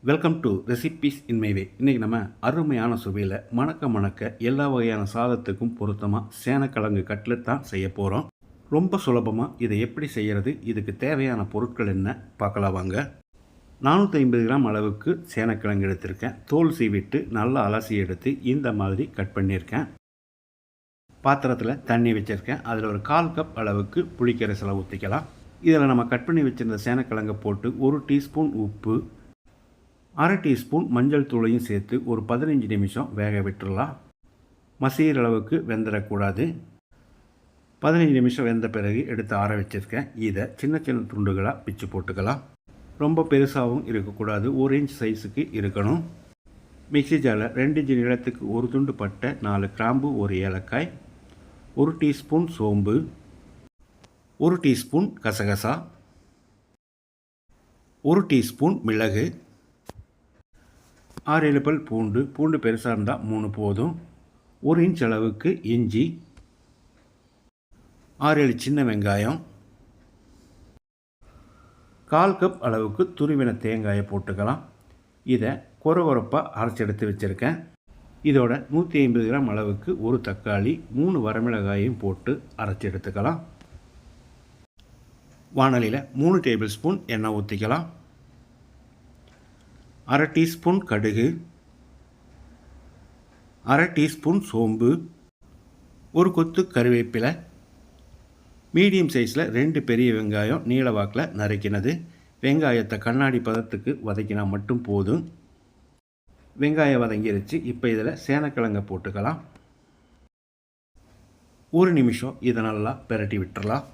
Welcome to recipes in my way. இன்றைக்கி நம்ம அருமையான சுவையில் மணக்க எல்லா வகையான சாதத்துக்கும் பொருத்தமாக சேனக்கிழங்கு கட்லெட் தான் செய்ய போகிறோம். ரொம்ப சுலபமாக இதை எப்படி செய்கிறது, இதுக்கு தேவையான பொருட்கள் என்ன பார்க்கலாம் வாங்க. 450 கிராம் அளவுக்கு சேனக்கிழங்கு எடுத்திருக்கேன். தோல் சீவிட்டு நல்லா அலசி எடுத்து இந்த மாதிரி கட் பண்ணியிருக்கேன். பாத்திரத்தில் தண்ணி வச்சுருக்கேன். அதில் ஒரு 1/4 கப் அளவுக்கு புளிக்கரைசலை ஊற்றிக்கலாம். இதில் நம்ம கட் பண்ணி வச்சுருந்த சேனக்கிழங்கை போட்டு 1 டீஸ்பூன் உப்பு, 1/2 டீஸ்பூன் மஞ்சள் தூளையும் சேர்த்து ஒரு 15 நிமிஷம் வேக விட்டுடலாம். மசிகிற அளவுக்கு வெந்துடக்கூடாது. 15 நிமிஷம் வெந்த பிறகு எடுத்து ஆற வச்சுருக்கேன். இதை சின்ன சின்ன துண்டுகளாக பிச்சு போட்டுக்கலாம். ரொம்ப பெருசாகவும் இருக்கக்கூடாது, 1 இன்ச் சைஸுக்கு இருக்கணும். மிக்சி ஜாரில் 2 இன்ச் நீளத்துக்கு 1 துண்டு பட்டை, 4 கிராம்பு, 1 ஏலக்காய், 1 டீஸ்பூன் சோம்பு, 1 டீஸ்பூன் கசகசா, 1 டீஸ்பூன் மிளகு, 6-7 பல் பூண்டு பெருசாக இருந்தால் 3 போதும், 1 இன்ச் அளவுக்கு இஞ்சி, 6-7 சின்ன வெங்காயம், 1/4 கப் அளவுக்கு துருவின தேங்காயை போட்டுக்கலாம். இதை கொரகொரப்பாக அரைச்செடுத்து வச்சுருக்கேன். இதோட 150 கிராம் அளவுக்கு ஒரு தக்காளி, 3 வரமிளகாயையும் போட்டு அரைச்சி எடுத்துக்கலாம். வாணலியில் 3 டேபிள் ஸ்பூன் எண்ணெய் ஊற்றிக்கலாம். 1/2 டீஸ்பூன் கடுகு, 1/2 டீஸ்பூன் சோம்பு, ஒரு கொத்து கருவேப்பிலை, மீடியம் சைஸில் 2 பெரிய வெங்காயம் நீள வாக்கில் நறுக்கினது. வெங்காயத்தை கண்ணாடி பதத்துக்கு வதக்கினா மட்டும் போதும். வெங்காயம் வதங்கிருச்சு. இப்போ இதில் சேனக்கிழங்கை போட்டுக்கலாம். 1 நிமிஷம் இதை நல்லா பிரட்டி விட்டுறலாம்.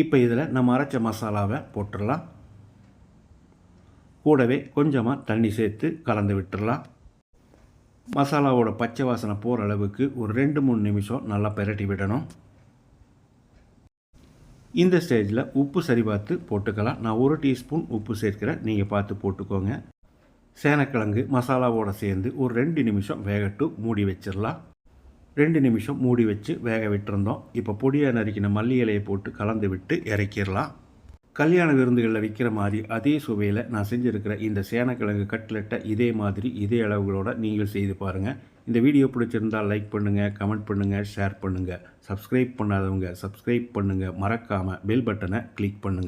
இப்போ இதில் நம்ம அரைச்ச மசாலாவை போட்டுடலாம். கூடவே கொஞ்சமாக தண்ணி சேர்த்து கலந்து விட்டுடலாம். மசாலாவோட பச்சை வாசனை போகிற அளவுக்கு ஒரு 2-3 நிமிஷம் நல்லா பிரட்டி விடணும். இந்த ஸ்டேஜில் உப்பு சரி பார்த்து போட்டுக்கலாம். நான் 1 டீஸ்பூன் உப்பு சேர்க்கிறேன், நீங்கள் பார்த்து போட்டுக்கோங்க. சேனக்கிழங்கு மசாலாவோடு சேர்ந்து ஒரு 2 நிமிஷம் வேகட்டும், மூடி வச்சிடலாம். 2 நிமிஷம் மூடி வச்சு வேக விட்டுருந்தோம். இப்போ பொடியாக நறுக்கின மல்லி இலையை போட்டு கலந்து விட்டு இறக்கிடலாம். கல்யாண விருந்துகளில் விற்கிற மாதிரி அதே சுவையில் நான் செஞ்சுருக்கிற இந்த சேனக்கிழங்கு கட்லெட்டை இதே மாதிரி இதே அளவுகளோடு நீங்கள் செய்து பாருங்கள். இந்த வீடியோ பிடிச்சிருந்தால் லைக் பண்ணுங்கள், கமெண்ட் பண்ணுங்கள், ஷேர் பண்ணுங்கள். சப்ஸ்கிரைப் பண்ணாதவங்க சப்ஸ்கிரைப் பண்ணுங்கள். மறக்காமல் பெல் பட்டனை கிளிக் பண்ணுங்கள்.